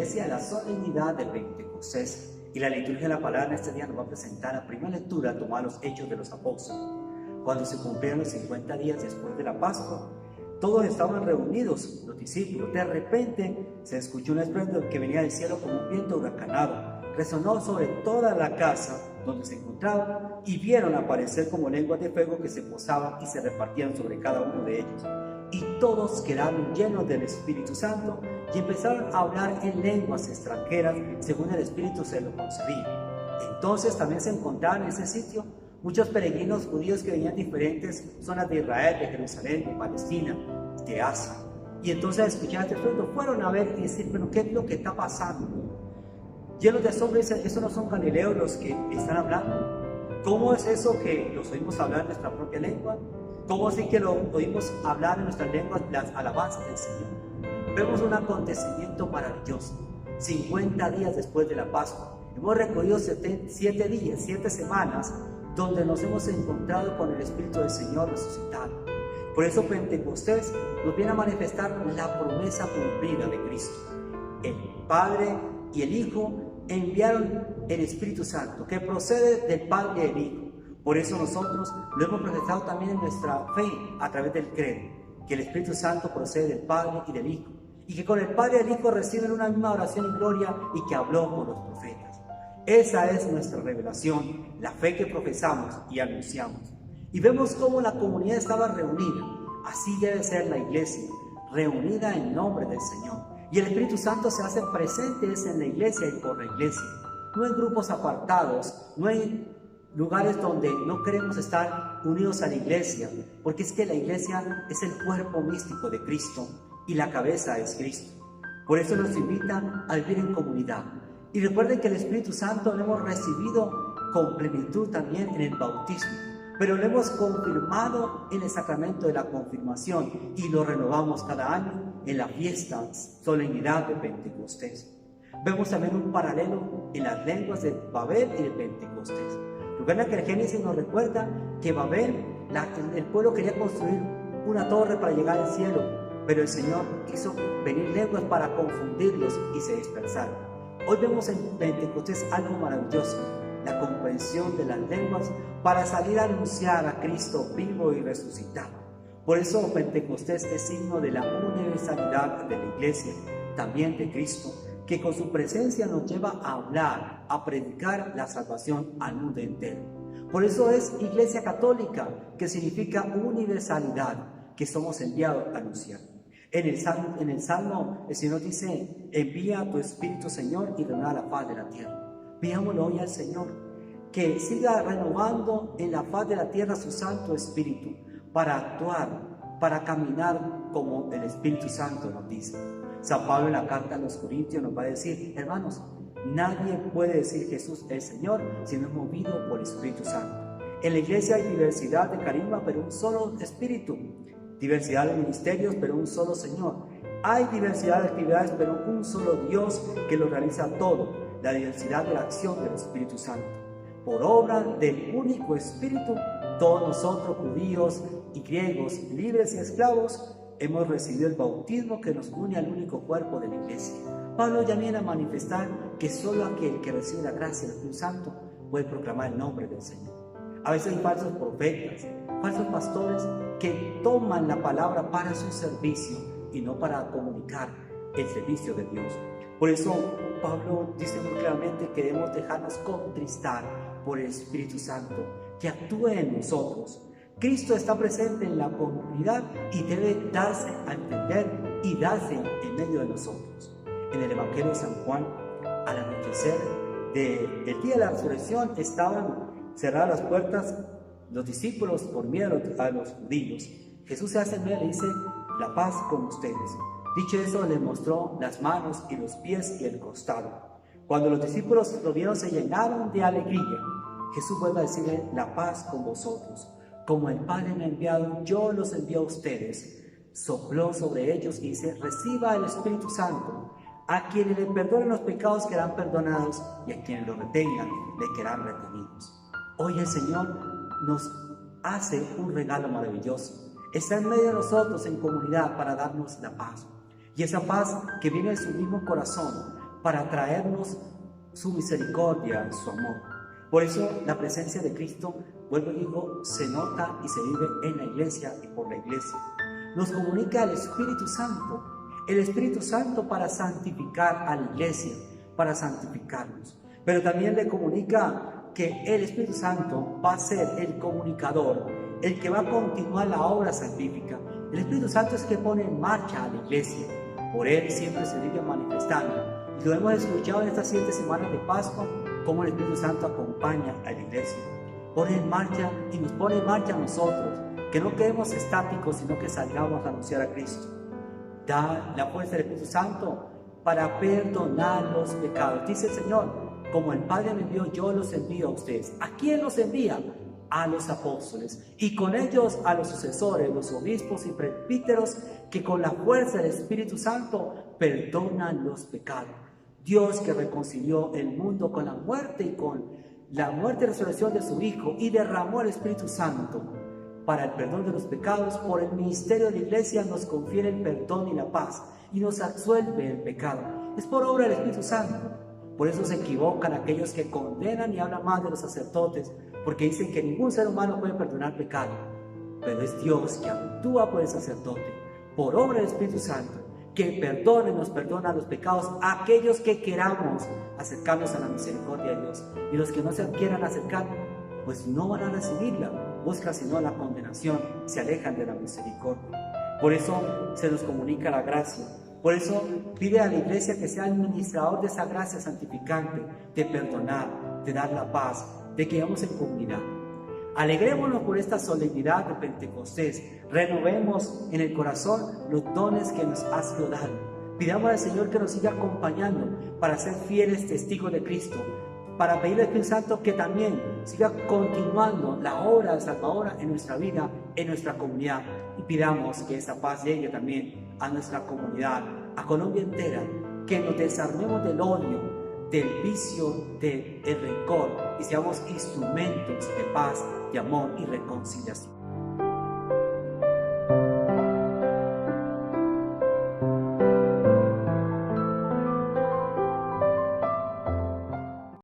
iglesia la solemnidad de Pentecostés. Y la liturgia de la palabra en este día nos va a presentar la primera lectura tomada de los Hechos de los Apóstoles. Cuando se cumplieron los 50 días después de la Pascua, todos estaban reunidos, los discípulos. De repente se escuchó un estruendo que venía del cielo como un viento huracanado. Resonó sobre toda la casa donde se encontraban y vieron aparecer como lenguas de fuego que se posaban y se repartían sobre cada uno de ellos. Y todos quedaron llenos del Espíritu Santo y empezaron a hablar en lenguas extranjeras según el Espíritu se lo concedía. Entonces también se encontraban en ese sitio muchos peregrinos judíos que venían de diferentes zonas de Israel, de Jerusalén, de Palestina, de Asia. Y entonces al escuchar este estruendo fueron a ver y decir, pero ¿qué es lo que está pasando? Llenos de asombro dicen, ¿esos no son galileos los que están hablando? ¿Cómo es eso que los oímos hablar en nuestra propia lengua? ¿Cómo así que lo oímos hablar en nuestras lenguas las alabanzas del Señor? Vemos un acontecimiento maravilloso. 50 días después de la Pascua. Hemos recorrido 7 días, 7 semanas, donde nos hemos encontrado con el Espíritu del Señor resucitado. Por eso Pentecostés nos viene a manifestar la promesa cumplida de Cristo. El Padre y el Hijo enviaron el Espíritu Santo, que procede del Padre y del Hijo. Por eso nosotros lo hemos manifestado también en nuestra fe a través del credo, que el Espíritu Santo procede del Padre y del Hijo, y que con el Padre y el Hijo reciben una misma oración y gloria y que habló por los profetas. Esa es nuestra revelación, la fe que profesamos y anunciamos. Y vemos cómo la comunidad estaba reunida. Así debe ser la iglesia, reunida en nombre del Señor. Y el Espíritu Santo se hace presente en la iglesia y por la iglesia. No en grupos apartados, no en lugares donde no queremos estar unidos a la iglesia, porque es que la iglesia es el cuerpo místico de Cristo y la cabeza es Cristo. Por eso nos invita a vivir en comunidad. Y recuerden que el Espíritu Santo lo hemos recibido con plenitud también en el bautismo, pero lo hemos confirmado en el sacramento de la confirmación y lo renovamos cada año en la fiesta, solemnidad de Pentecostés. Vemos también un paralelo en las lenguas de Babel y de Pentecostés. Recuerda que el Génesis nos recuerda que Babel, el pueblo quería construir una torre para llegar al cielo, pero el Señor hizo venir lenguas para confundirlos y se dispersaron. Hoy vemos en Pentecostés algo maravilloso, la comprensión de las lenguas para salir a anunciar a Cristo vivo y resucitado. Por eso Pentecostés es signo de la universalidad de la iglesia, también de Cristo, que con su presencia nos lleva a hablar, a predicar la salvación al mundo entero. Por eso es Iglesia Católica, que significa universalidad, que somos enviados a anunciar. En el Salmo, el Señor dice, envía tu Espíritu, Señor, y renueva la faz de la tierra. Pidámosle hoy al Señor, que siga renovando en la faz de la tierra su Santo Espíritu, para actuar, para caminar como el Espíritu Santo nos dice. San Pablo en la carta a los Corintios nos va a decir, hermanos, nadie puede decir Jesús es Señor si no es movido por el Espíritu Santo. En la iglesia hay diversidad de carisma, pero un solo Espíritu. Diversidad de ministerios, pero un solo Señor. Hay diversidad de actividades, pero un solo Dios que lo realiza todo. La diversidad de la acción del Espíritu Santo. Por obra del único Espíritu, todos nosotros, judíos y griegos, libres y esclavos, hemos recibido el bautismo que nos une al único cuerpo de la iglesia. Pablo ya viene a manifestar que solo aquel que recibe la gracia del Espíritu Santo puede proclamar el nombre del Señor. A veces hay falsos profetas, falsos pastores que toman la palabra para su servicio y no para comunicar el servicio de Dios. Por eso Pablo dice muy claramente que debemos dejarnos contristar por el Espíritu Santo, que actúe en nosotros. Cristo está presente en la comunidad y debe darse a entender y darse en medio de nosotros. En el Evangelio de San Juan, al anochecer del día de la resurrección, estaban cerradas las puertas, los discípulos por miedo a los judíos. Jesús se hace en medio y le dice, la paz con ustedes. Dicho eso, les mostró las manos y los pies y el costado. Cuando los discípulos lo vieron, se llenaron de alegría. Jesús vuelve a decirle, la paz con vosotros. Como el Padre me ha enviado, yo los envío a ustedes. Sopló sobre ellos y dice, reciba el Espíritu Santo. A quienes le perdonen los pecados quedarán perdonados y a quienes los retengan le quedarán retenidos. Hoy el Señor nos hace un regalo maravilloso. Está en medio de nosotros en comunidad para darnos la paz. Y esa paz que viene de su mismo corazón, para traernos su misericordia, su amor. Por eso la presencia de Cristo, vuelvo y digo, se nota y se vive en la iglesia y por la iglesia. Nos comunica el Espíritu Santo para santificar a la iglesia, para santificarnos. Pero también le comunica que el Espíritu Santo va a ser el comunicador, el que va a continuar la obra salvífica. El Espíritu Santo es el que pone en marcha a la iglesia. Por Él siempre se vive manifestando. Y lo hemos escuchado en estas 7 semanas de Pascua, cómo el Espíritu Santo acompaña a la iglesia. Pone en marcha y nos pone en marcha a nosotros, que no quedemos estáticos, sino que salgamos a anunciar a Cristo. Da la fuerza del Espíritu Santo para perdonar los pecados. Dice el Señor, como el Padre me envió, yo los envío a ustedes. ¿A quién los envía? A los apóstoles, y con ellos a los sucesores, los obispos y presbíteros, que con la fuerza del Espíritu Santo perdonan los pecados. Dios, que reconcilió el mundo con la muerte y con la muerte y resurrección de su Hijo, y derramó el Espíritu Santo para el perdón de los pecados, por el ministerio de la iglesia nos confiere el perdón y la paz, y nos absuelve el pecado. Es por obra del Espíritu Santo. Por eso se equivocan aquellos que condenan y hablan mal de los sacerdotes, porque dicen que ningún ser humano puede perdonar pecado. Pero es Dios que actúa por el sacerdote, por obra del Espíritu Santo, que nos perdona los pecados a aquellos que queramos acercarnos a la misericordia de Dios. Y los que no se quieran acercar, pues no van a recibirla, buscan sino la condenación, se alejan de la misericordia. Por eso se nos comunica la gracia. Por eso pide a la iglesia que sea el administrador de esa gracia santificante, de perdonar, de dar la paz, de que vivamos en comunidad. Alegrémonos por esta solemnidad de Pentecostés. Renovemos en el corazón los dones que nos ha sido dado. Pidamos al Señor que nos siga acompañando para ser fieles testigos de Cristo, para pedirle al Espíritu Santo que también siga continuando la obra salvadora en nuestra vida, en nuestra comunidad. Y pidamos que esa paz llegue también a nuestra comunidad, a Colombia entera, que nos desarmemos del odio, del vicio, del rencor, y seamos instrumentos de paz, de amor y reconciliación.